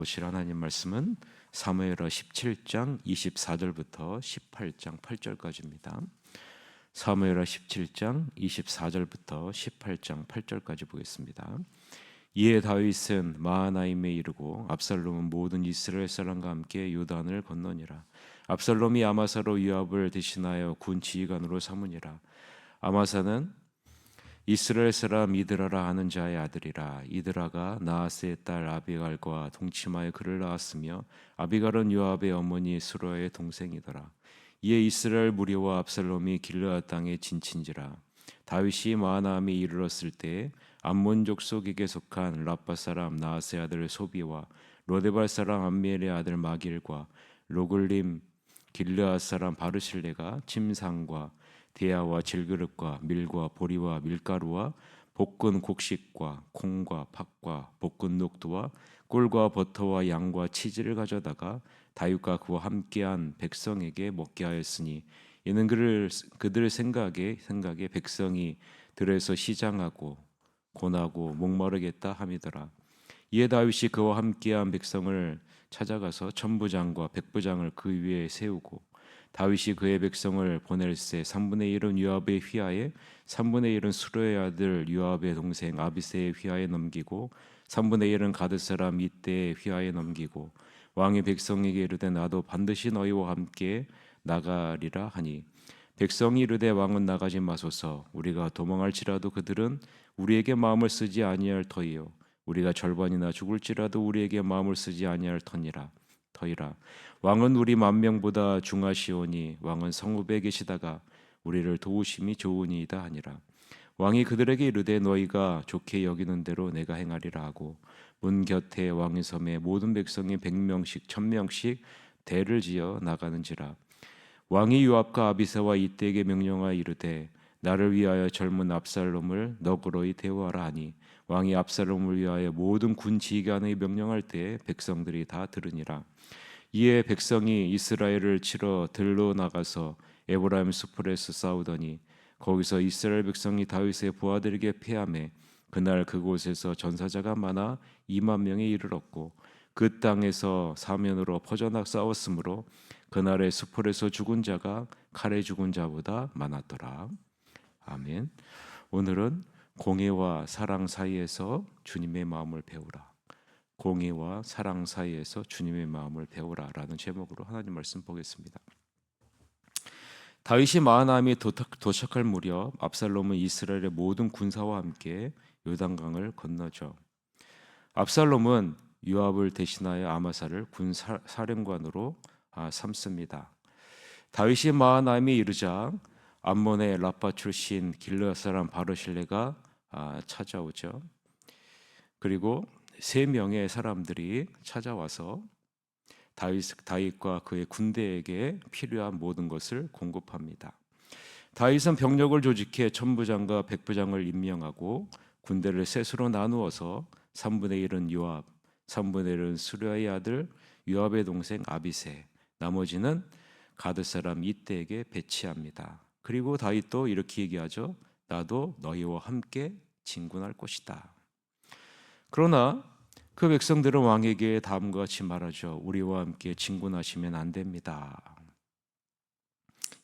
보실 하나님 말씀은 사무엘하 17장 24절부터 18장 8절까지입니다. 사무엘하 17장 24절부터 18장 8절까지 보겠습니다. 이에 다윗은 마하나임에 이르고 압살롬은 모든 이스라엘 사람과 함께 요단을 건너니라. 압살롬이 아마사로 요압을 대신하여 군 지휘관으로 삼으니라. 아마사는 이스라엘 사람 이드라라 하는 자의 아들이라. 이드라가 나하스의 딸 아비갈과 동침하여 그를 낳았으며 아비갈은 요압의 어머니 스루아의 동생이더라. 이에 이스라엘 무리와 압살롬이 길르앗 땅에 진친지라. 다윗이 마하나임에 이르렀을 때에 암몬 족속에게 속한 라빠 사람 나하스의 아들 소비와 로데발 사람 암미엘의 아들 마길과 로글림 길르앗 사람 바르실레가 침상과 대야와 질그릇과 밀과 보리와 밀가루와 볶은 곡식과 콩과 팥과 볶은 녹두와 꿀과 버터와 양과 치즈를 가져다가 다윗과 그와 함께한 백성에게 먹게 하였으니 이는 그들 생각에 백성이 들에서 시장하고 고나고 목마르겠다 함이더라. 이에 다윗이 그와 함께한 백성을 찾아가서 천부장과 백부장을 그 위에 세우고 다윗이 그의 백성을 보낼세 3분의 1은 요압의 휘하에 3분의 1은 수르의 아들 요압의 동생 아비새의 휘하에 넘기고 3분의 1은 가드 사람 이때의 휘하에 넘기고 왕이 백성에게 이르되 나도 반드시 너희와 함께 나가리라 하니 백성이 이르되 왕은 나가지 마소서 우리가 도망할지라도 그들은 우리에게 마음을 쓰지 아니할 터이요 우리가 절반이나 죽을지라도 우리에게 마음을 쓰지 아니할 터이라. 왕은 우리 만명보다 중하시오니 왕은 성읍에 계시다가 우리를 도우심이 좋으니이다 하니라. 왕이 그들에게 이르되 너희가 좋게 여기는 대로 내가 행하리라 하고 문 곁에 왕의 섬에 모든 백성이 100명씩 1000명씩 대를 지어 나가는지라. 왕이 요압과 아비새와 이때에게 명령하여 이르되 나를 위하여 젊은 압살롬을 너그러이 대우하라 하니 왕이 압살롬을 위하여 모든 군 지휘관의 명령할 때에 백성들이 다 들으니라. 이에 백성이 이스라엘을 치러 들로 나가서 에브라임 수풀에서 싸우더니 거기서 이스라엘 백성이 다윗의 부하들에게 패하매 그날 그곳에서 전사자가 많아 2만 명에 이르렀고 그 땅에서 사면으로 퍼져나 싸웠으므로 그날의 수풀에서 죽은 자가 칼에 죽은 자보다 많았더라. 아멘. 오늘은 공의와 사랑 사이에서 주님의 마음을 배우라. 공의와 사랑 사이에서 주님의 마음을 배우라라는 제목으로 하나님 말씀 보겠습니다. 다윗이 마하나임에 도착할 무렵 압살롬은 이스라엘의 모든 군사와 함께 요단강을 건너죠. 압살롬은 요압을 대신하여 아마사를 군 사령관으로 삼습니다. 다윗이 마하나임에 이르자 암몬의 라빠 출신 길르앗 사람 바르실레가 찾아오죠. 그리고 3명의 사람들이 찾아와서 다윗과 그의 군대에게 필요한 모든 것을 공급합니다. 다윗은 병력을 조직해 천부장과 백부장을 임명하고 군대를 셋으로 나누어서 3분의 1은 요압, 3분의 1은 수르야의 아들 요압의 동생 아비새, 나머지는 가드 사람 이때에게 배치합니다. 그리고 다윗도 이렇게 얘기하죠. 나도 너희와 함께 진군할 것이다. 그러나 그 백성들은 왕에게 다음과 같이 말하죠. 우리와 함께 진군하시면 안 됩니다.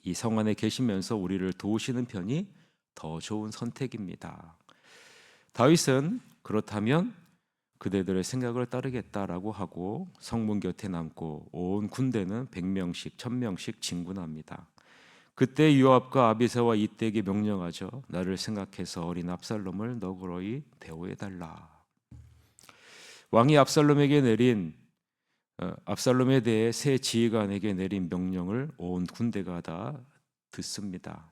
이 성 안에 계시면서 우리를 도우시는 편이 더 좋은 선택입니다. 다윗은 그렇다면 그대들의 생각을 따르겠다라고 하고 성문 곁에 남고 온 군대는 100명씩 1000명씩 진군합니다. 그때 요압과 아비새와 이때에게 명령하죠. 나를 생각해서 어린 압살롬을 너그러이 대우해달라. 왕이 압살롬에 대해 새 지휘관에게 내린 명령을 온 군대가 다 듣습니다.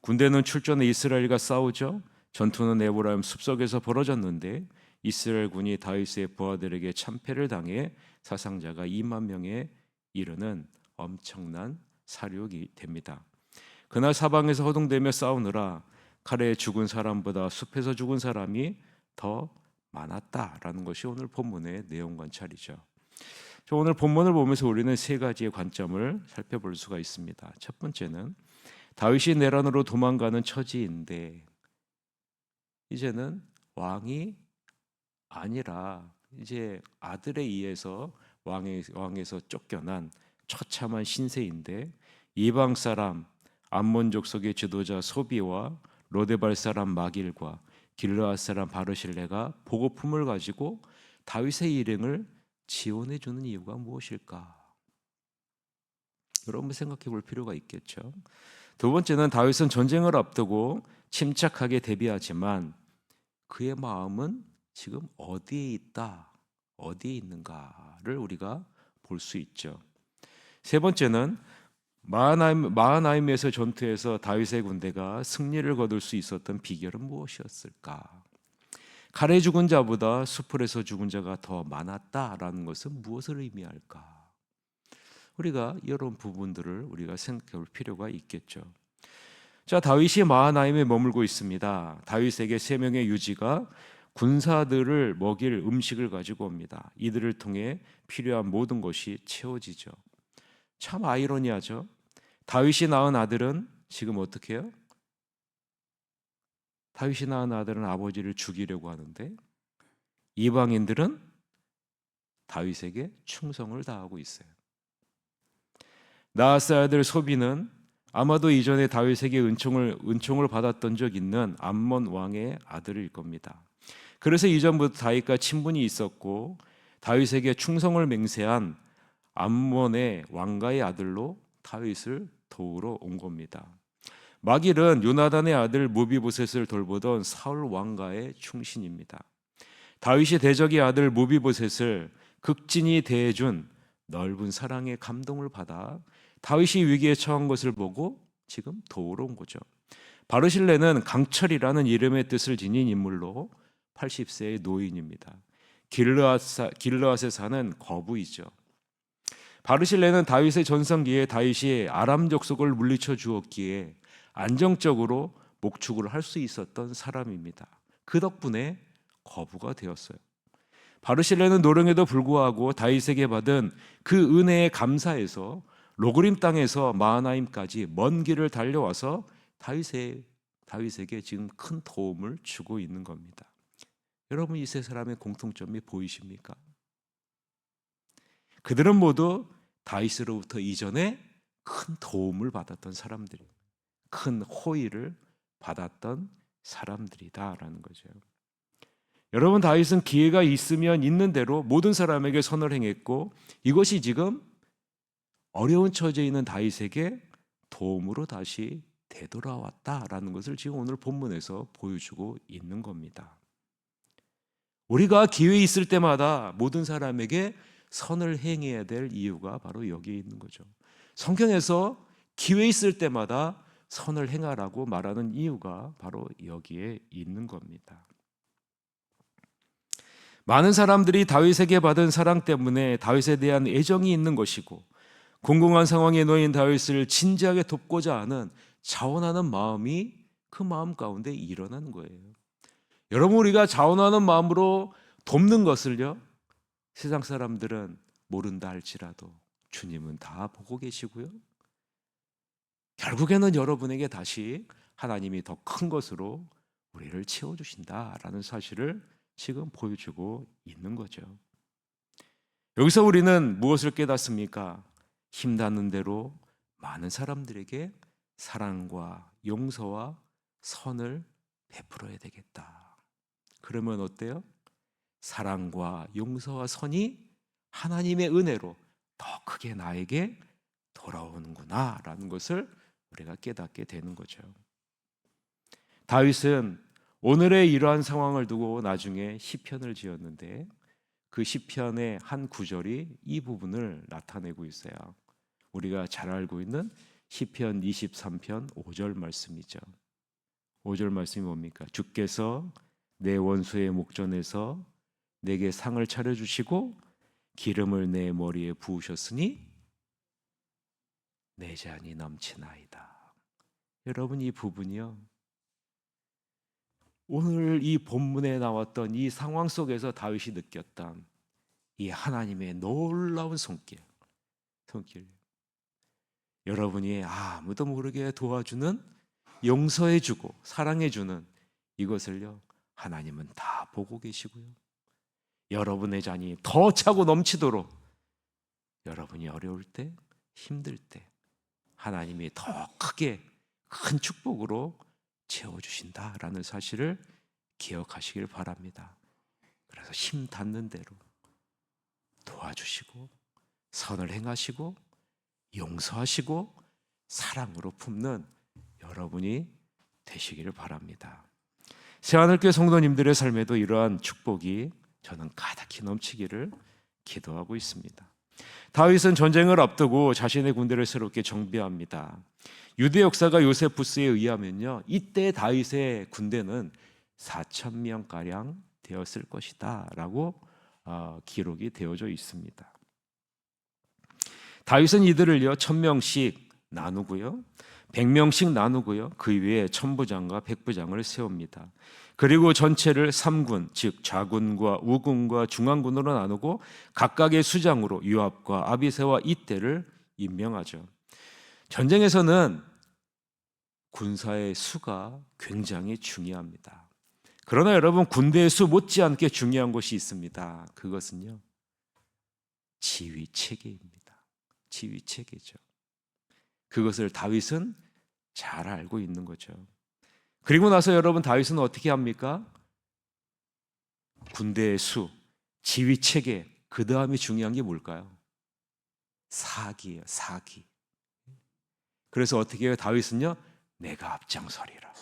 군대는 출전해 이스라엘과 싸우죠. 전투는 에브라임 숲속에서 벌어졌는데 이스라엘 군이 다윗의 부하들에게 참패를 당해 사상자가 2만 명에 이르는 엄청난 사륙이 됩니다. 그날 사방에서 허둥대며 싸우느라 칼에 죽은 사람보다 숲에서 죽은 사람이 더 많았다라는 것이 오늘 본문의 내용 관찰이죠. 오늘 본문을 보면서 우리는 3가지의 관점을 살펴볼 수가 있습니다. 첫 번째는 다윗이 내란으로 도망가는 처지인데 이제는 왕이 아니라 이제 아들에 의해서 왕에서 쫓겨난 처참한 신세인데, 이방 사람 암몬 족속의 지도자 소비와 로데발 사람 마길과 길르앗 사람 바르실레가 보고품을 가지고 다윗의 일행을 지원해 주는 이유가 무엇일까? 여러분 생각해 볼 필요가 있겠죠. 두 번째는 다윗은 전쟁을 앞두고 침착하게 대비하지만 그의 마음은 지금 어디에 있다, 어디에 있는가를 우리가 볼 수 있죠. 세 번째는 마하나임에서 전투에서 다윗의 군대가 승리를 거둘 수 있었던 비결은 무엇이었을까? 칼에 죽은 자보다 수풀에서 죽은 자가 더 많았다라는 것은 무엇을 의미할까? 우리가 이런 부분들을 우리가 생각해 볼 필요가 있겠죠. 자, 다윗이 마하나임에 머물고 있습니다. 다윗에게 세 명의 유지가 군사들을 먹일 음식을 가지고 옵니다. 이들을 통해 필요한 모든 것이 채워지죠. 참 아이러니하죠. 다윗이 낳은 아들은 지금 어떻게 해요? 다윗이 낳은 아들은 아버지를 죽이려고 하는데 이방인들은 다윗에게 충성을 다하고 있어요. 나하스 아들 소비는 아마도 이전에 다윗에게 은총을 받았던 적 있는 암몬 왕의 아들일 겁니다. 그래서 이전부터 다윗과 친분이 있었고 다윗에게 충성을 맹세한 암몬의 왕가의 아들로 다윗을 도우러 온 겁니다. 마길은 요나단의 아들 무비보셋을 돌보던 사울 왕가의 충신입니다. 다윗이 대적의 아들 무비보셋을 극진히 대해준 넓은 사랑에 감동을 받아 다윗이 위기에 처한 것을 보고 지금 도우러 온 거죠. 바르실레는 강철이라는 이름의 뜻을 지닌 인물로 80세의 노인입니다. 길르앗에 사는 거부이죠. 바르실레는 다윗의 전성기에 다윗이 아람 족속을 물리쳐 주었기에 안정적으로 목축을 할 수 있었던 사람입니다. 그 덕분에 거부가 되었어요. 바르실레는 노령에도 불구하고 다윗에게 받은 그 은혜에 감사해서 로그림 땅에서 마하나임까지 먼 길을 달려와서 다윗에게 지금 큰 도움을 주고 있는 겁니다. 여러분, 이 세 사람의 공통점이 보이십니까? 그들은 모두 다윗으로부터 이전에 큰 도움을 받았던 사람들이, 큰 호의를 받았던 사람들이다라는 거죠. 여러분, 다윗은 기회가 있으면 있는 대로 모든 사람에게 선을 행했고 이것이 지금 어려운 처지에 있는 다윗에게 도움으로 다시 되돌아왔다라는 것을 지금 오늘 본문에서 보여주고 있는 겁니다. 우리가 기회 있을 때마다 모든 사람에게 선을 행해야 될 이유가 바로 여기에 있는 거죠. 성경에서 기회 있을 때마다 선을 행하라고 말하는 이유가 바로 여기에 있는 겁니다. 많은 사람들이 다윗에게 받은 사랑 때문에 다윗에 대한 애정이 있는 것이고 공공한 상황에 놓인 다윗을 진지하게 돕고자 하는 자원하는 마음이 그 마음 가운데 일어나는 거예요. 여러분, 우리가 자원하는 마음으로 돕는 것을요, 세상 사람들은 모른다 할지라도 주님은 다 보고 계시고요, 결국에는 여러분에게 다시 하나님이 더 큰 것으로 우리를 채워주신다라는 사실을 지금 보여주고 있는 거죠. 여기서 우리는 무엇을 깨닫습니까? 힘닿는 대로 많은 사람들에게 사랑과 용서와 선을 베풀어야 되겠다. 그러면 어때요? 사랑과 용서와 선이 하나님의 은혜로 더 크게 나에게 돌아오는구나 라는 것을 우리가 깨닫게 되는 거죠. 다윗은 오늘의 이러한 상황을 두고 나중에 시편을 지었는데 그 시편의 한 구절이 이 부분을 나타내고 있어요. 우리가 잘 알고 있는 시편 23편 5절 말씀이죠. 5절 말씀이 뭡니까? 주께서 내 원수의 목전에서 내게 상을 차려주시고 기름을 내 머리에 부으셨으니 내 잔이 넘치나이다. 여러분, 이 부분이요, 오늘 이 본문에 나왔던 이 상황 속에서 다윗이 느꼈던 이 하나님의 놀라운 손길, 여러분이 아무도 모르게 도와주는, 용서해주고 사랑해주는 이것을요, 하나님은 다 보고 계시고요, 여러분의 잔이 더 차고 넘치도록 여러분이 어려울 때, 힘들 때 하나님이 더 크게 큰 축복으로 채워주신다라는 사실을 기억하시길 바랍니다. 그래서 힘 닿는 대로 도와주시고 선을 행하시고 용서하시고 사랑으로 품는 여러분이 되시기를 바랍니다. 새하늘교회 성도님들의 삶에도 이러한 축복이 저는 가득히 넘치기를 기도하고 있습니다. 다윗은 전쟁을 앞두고 자신의 군대를 새롭게 정비합니다. 유대 역사가 요세푸스에 의하면요, 이때 다윗의 군대는 4,000명가량 되었을 것이다 라고 기록이 되어져 있습니다. 다윗은 이들을요 1,000명씩 나누고요 100명씩 나누고요 그 위에 천부장과 백부장을 세웁니다. 그리고 전체를 3군, 즉 좌군과 우군과 중앙군으로 나누고 각각의 수장으로 요압과 아비새와 이때를 임명하죠. 전쟁에서는 군사의 수가 굉장히 중요합니다. 그러나 여러분, 군대의 수 못지않게 중요한 것이 있습니다. 그것은요 지휘체계입니다. 지휘체계죠. 그것을 다윗은 잘 알고 있는 거죠. 그리고 나서 여러분, 다윗은 어떻게 합니까? 군대의 수, 지휘체계, 그 다음에 중요한 게 뭘까요? 사기예요. 사기. 그래서 어떻게 해요? 다윗은요, 내가 앞장서리라.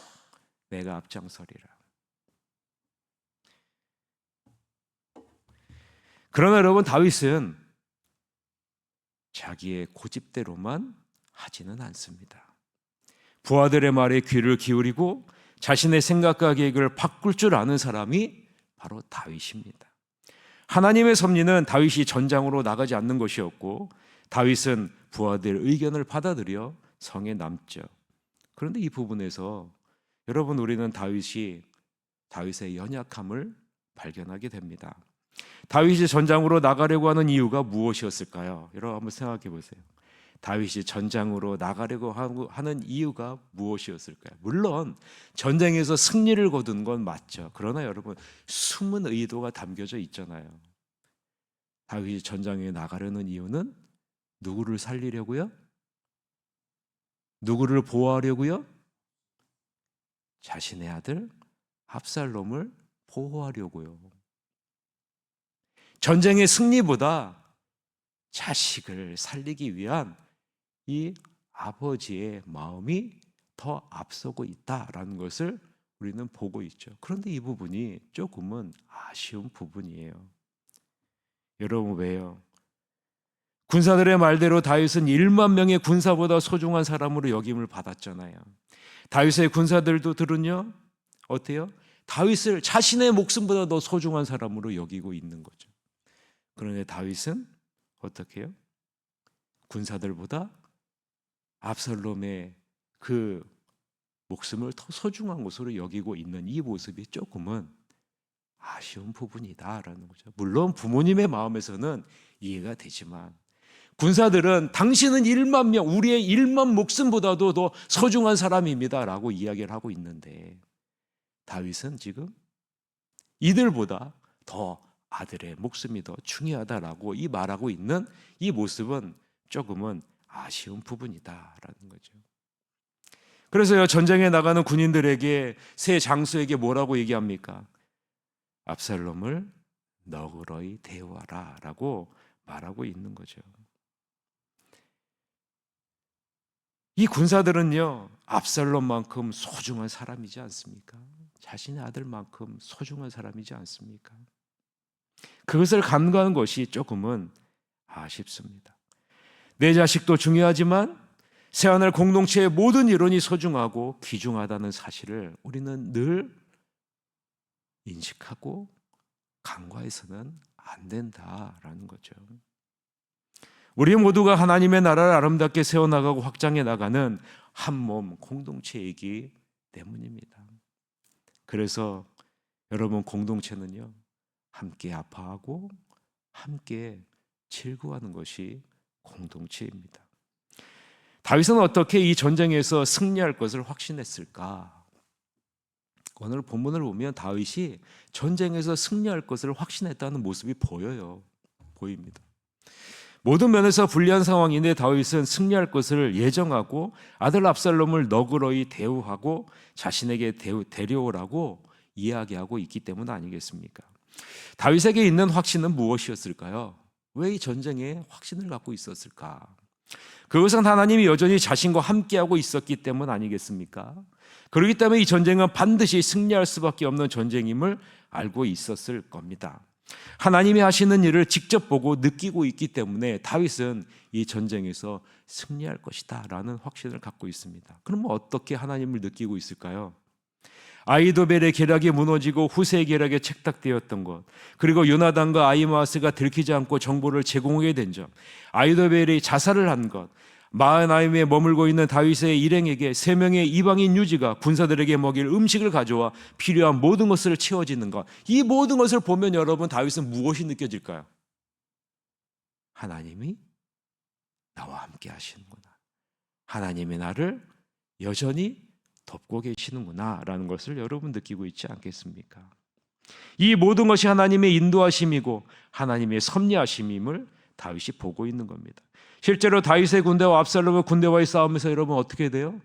내가 앞장서리라. 그러나 여러분, 다윗은 자기의 고집대로만 하지는 않습니다. 부하들의 말에 귀를 기울이고 자신의 생각과 계획을 바꿀 줄 아는 사람이 바로 다윗입니다. 하나님의 섭리는 다윗이 전장으로 나가지 않는 것이었고, 다윗은 부하들의 의견을 받아들여 성에 남죠. 그런데 이 부분에서 여러분, 우리는 다윗의 연약함을 발견하게 됩니다. 다윗이 전장으로 나가려고 하는 이유가 무엇이었을까요? 여러분 한번 생각해 보세요. 다윗이 전장으로 나가려고 하는 이유가 무엇이었을까요? 물론 전쟁에서 승리를 거둔 건 맞죠. 그러나 여러분, 숨은 의도가 담겨져 있잖아요. 다윗이 전장에 나가려는 이유는 누구를 살리려고요? 누구를 보호하려고요? 자신의 아들 압살롬을 보호하려고요. 전쟁의 승리보다 자식을 살리기 위한 이 아버지의 마음이 더 앞서고 있다라는 것을 우리는 보고 있죠. 그런데 이 부분이 조금은 아쉬운 부분이에요. 여러분, 왜요? 군사들의 말대로 다윗은 1만 명의 군사보다 소중한 사람으로 여김을 받았잖아요. 다윗의 군사들도들은요 어때요? 다윗을 자신의 목숨보다 더 소중한 사람으로 여기고 있는 거죠. 그런데 다윗은 어떻게 해요? 군사들보다 압살롬의 그 목숨을 더 소중한 것으로 여기고 있는 이 모습이 조금은 아쉬운 부분이다라는 거죠. 물론 부모님의 마음에서는 이해가 되지만, 군사들은 당신은 1만 명, 우리의 1만 목숨보다도 더 소중한 사람입니다라고 이야기를 하고 있는데, 다윗은 지금 이들보다 더 아들의 목숨이 더 중요하다라고 말하고 있는 이 모습은 조금은 아쉬운 부분이다라는 거죠. 그래서 전쟁에 나가는 군인들에게, 새 장수에게 뭐라고 얘기합니까? 압살롬을 너그러이 대우하라 라고 말하고 있는 거죠. 이 군사들은요 압살롬만큼 소중한 사람이지 않습니까? 자신의 아들만큼 소중한 사람이지 않습니까? 그것을 간과한 것이 조금은 아쉽습니다. 내 자식도 중요하지만 새하늘 공동체의 모든 일원이 소중하고 귀중하다는 사실을 우리는 늘 인식하고 간과해서는 안 된다라는 거죠. 우리 모두가 하나님의 나라를 아름답게 세워나가고 확장해 나가는 한 몸 공동체이기 때문입니다. 그래서 여러분, 공동체는요 함께 아파하고 함께 즐거워하는 것이 공동체입니다. 다윗은 어떻게 이 전쟁에서 승리할 것을 확신했을까? 오늘 본문을 보면 다윗이 전쟁에서 승리할 것을 확신했다는 모습이 보입니다. 모든 면에서 불리한 상황인데 다윗은 승리할 것을 예정하고 아들 압살롬을 너그러이 대우하고 자신에게 데려오라고 이야기하고 있기 때문 아니겠습니까? 다윗에게 있는 확신은 무엇이었을까요? 왜 이 전쟁에 확신을 갖고 있었을까? 그것은 하나님이 여전히 자신과 함께하고 있었기 때문 아니겠습니까? 그렇기 때문에 이 전쟁은 반드시 승리할 수밖에 없는 전쟁임을 알고 있었을 겁니다. 하나님이 하시는 일을 직접 보고 느끼고 있기 때문에 다윗은 이 전쟁에서 승리할 것이다 라는 확신을 갖고 있습니다. 그럼 어떻게 하나님을 느끼고 있을까요? 아히도벨의 계략이 무너지고 후세의 계략에 책닥되었던 것, 그리고 요나단과 아히마아스가 들키지 않고 정보를 제공하게 된 점, 아히도벨이 자살을 한 것, 마하나임에 머물고 있는 다윗의 일행에게 3명의 이방인 유지가 군사들에게 먹일 음식을 가져와 필요한 모든 것을 채워지는 것, 이 모든 것을 보면 여러분 다윗은 무엇이 느껴질까요? 하나님이 나와 함께 하시는구나, 하나님이 나를 여전히 돕고 계시는구나 라는 것을 여러분 느끼고 있지 않겠습니까? 이 모든 것이 하나님의 인도하심이고 하나님의 섭리하심임을 다윗이 보고 있는 겁니다. 실제로 다윗의 군대와 압살롬의 군대와의 싸움에서 여러분 어떻게 돼요?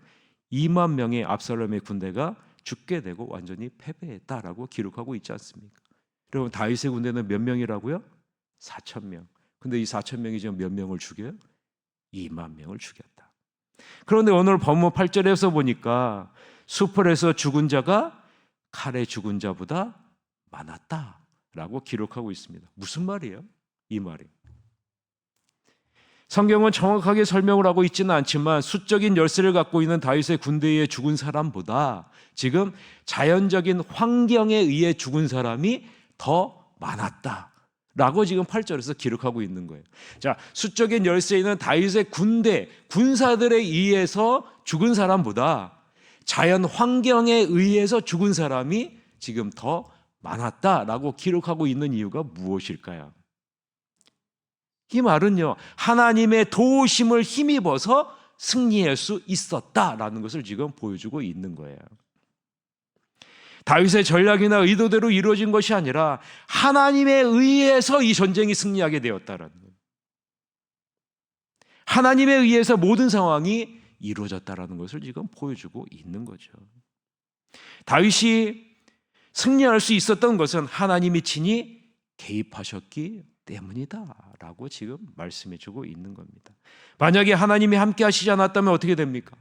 2만 명의 압살롬의 군대가 죽게 되고 완전히 패배했다라고 기록하고 있지 않습니까? 여러분 다윗의 군대는 몇 명이라고요? 4,000명. 근데 이 4,000명이 지금 몇 명을 죽여요? 2만 명을 죽였다. 그런데 오늘 본문 8절에서 보니까 수풀에서 죽은 자가 칼에 죽은 자보다 많았다라고 기록하고 있습니다. 무슨 말이에요? 이 말이. 성경은 정확하게 설명을 하고 있지는 않지만 수적인 열세를 갖고 있는 다윗의 군대에 죽은 사람보다 지금 자연적인 환경에 의해 죽은 사람이 더 많았다라고 지금 8절에서 기록하고 있는 거예요. 자, 수적인 열세에 있는 다윗의 군대, 군사들에 의해서 죽은 사람보다 자연 환경에 의해서 죽은 사람이 지금 더 많았다라고 기록하고 있는 이유가 무엇일까요? 이 말은요, 하나님의 도우심을 힘입어서 승리할 수 있었다라는 것을 지금 보여주고 있는 거예요. 다윗의 전략이나 의도대로 이루어진 것이 아니라 하나님에 의해서 이 전쟁이 승리하게 되었다라는 거예요. 하나님에 의해서 모든 상황이 이루어졌다라는 것을 지금 보여주고 있는 거죠. 다윗이 승리할 수 있었던 것은 하나님이 친히 개입하셨기 때문이다라고 지금 말씀해주고 있는 겁니다. 만약에 하나님이 함께 하시지 않았다면 어떻게 됩니까?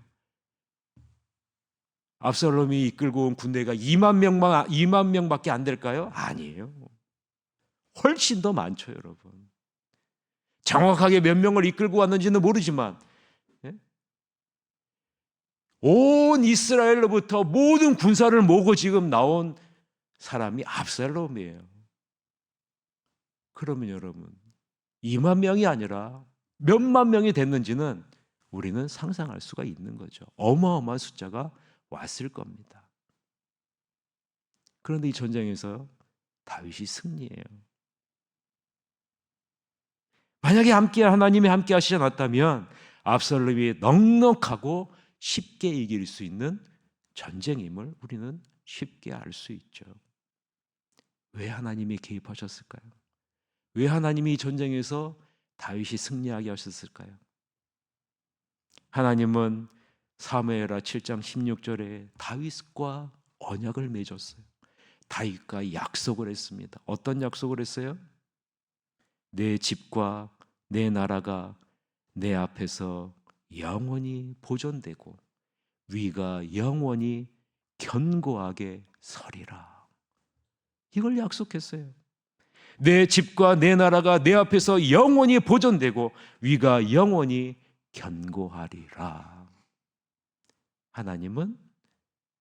압살롬이 이끌고 온 군대가 2만 명밖에 안 될까요? 아니에요. 훨씬 더 많죠, 여러분. 정확하게 몇 명을 이끌고 왔는지는 모르지만 온 이스라엘로부터 모든 군사를 모으고 지금 나온 사람이 압살롬이에요. 그러면 여러분 2만 명이 아니라 몇만 명이 됐는지는 우리는 상상할 수가 있는 거죠. 어마어마한 숫자가 왔을 겁니다. 그런데 이 전쟁에서 다윗이 승리해요. 만약에 하나님이 함께 하시지 않았다면 압살롬이 넉넉하고 쉽게 이길 수 있는 전쟁임을 우리는 쉽게 알 수 있죠. 왜 하나님이 개입하셨을까요? 왜 하나님이 이 전쟁에서 다윗이 승리하게 하셨을까요? 하나님은 사무엘하 7장 16절에 다윗과 언약을 맺었어요. 다윗과 약속을 했습니다. 어떤 약속을 했어요? 내 집과 내 나라가 내 앞에서 영원히 보존되고 위가 영원히 견고하게 서리라. 이걸 약속했어요. 내 집과 내 나라가 내 앞에서 영원히 보존되고 위가 영원히 견고하리라. 하나님은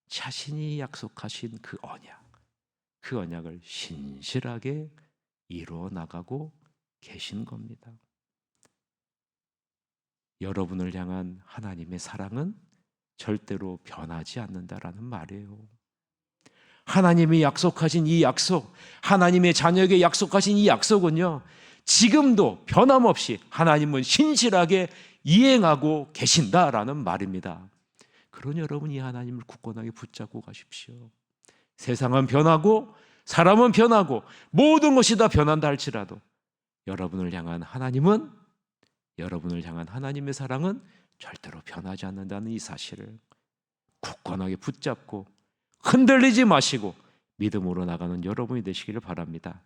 자신이 약속하신 그 언약을 신실하게 이루어 나가고 계신 겁니다. 여러분을 향한 하나님의 사랑은 절대로 변하지 않는다라는 말이에요. 하나님이 약속하신 이 약속, 하나님의 자녀에게 약속하신 이 약속은요, 지금도 변함없이 하나님은 신실하게 이행하고 계신다라는 말입니다. 그러니 여러분 이 하나님을 굳건하게 붙잡고 가십시오. 세상은 변하고 사람은 변하고 모든 것이 다 변한다 할지라도 여러분을 향한 하나님의 사랑은 절대로 변하지 않는다는 이 사실을 굳건하게 붙잡고 흔들리지 마시고 믿음으로 나가는 여러분이 되시기를 바랍니다.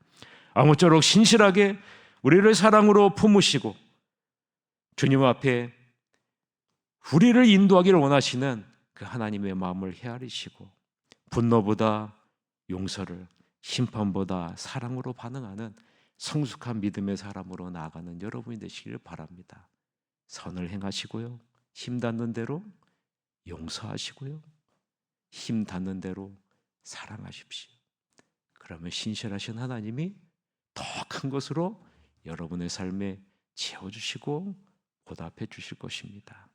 아무쪼록 신실하게 우리를 사랑으로 품으시고 주님 앞에 우리를 인도하기를 원하시는 그 하나님의 마음을 헤아리시고 분노보다 용서를, 심판보다 사랑으로 반응하는 성숙한 믿음의 사람으로 나아가는 여러분이 되시기를 바랍니다. 선을 행하시고요, 힘 닿는 대로 용서하시고요, 힘 닿는 대로 사랑하십시오. 그러면 신실하신 하나님이 더 큰 것으로 여러분의 삶에 채워주시고 보답해 주실 것입니다.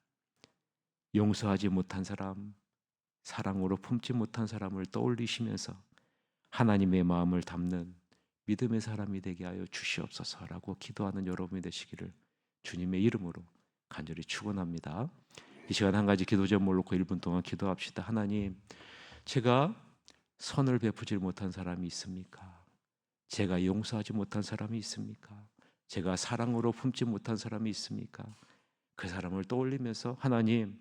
용서하지 못한 사람, 사랑으로 품지 못한 사람을 떠올리시면서 하나님의 마음을 담는 믿음의 사람이 되게 하여 주시옵소서라고 기도하는 여러분이 되시기를 주님의 이름으로 간절히 축원합니다. 이 시간 한 가지 기도 제목을 놓고 1분 동안 기도합시다. 하나님, 제가 선을 베푸지 못한 사람이 있습니까? 제가 용서하지 못한 사람이 있습니까? 제가 사랑으로 품지 못한 사람이 있습니까? 그 사람을 떠올리면서 하나님,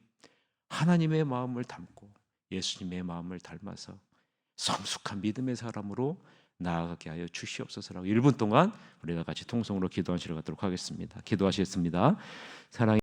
하나님의 마음을 담고 예수님의 마음을 닮아서 성숙한 믿음의 사람으로 나아가게 하여 주시옵소서라고 1분 동안 우리가 같이 통성으로 기도하시러 가도록 하겠습니다. 기도하시겠습니다. 사랑의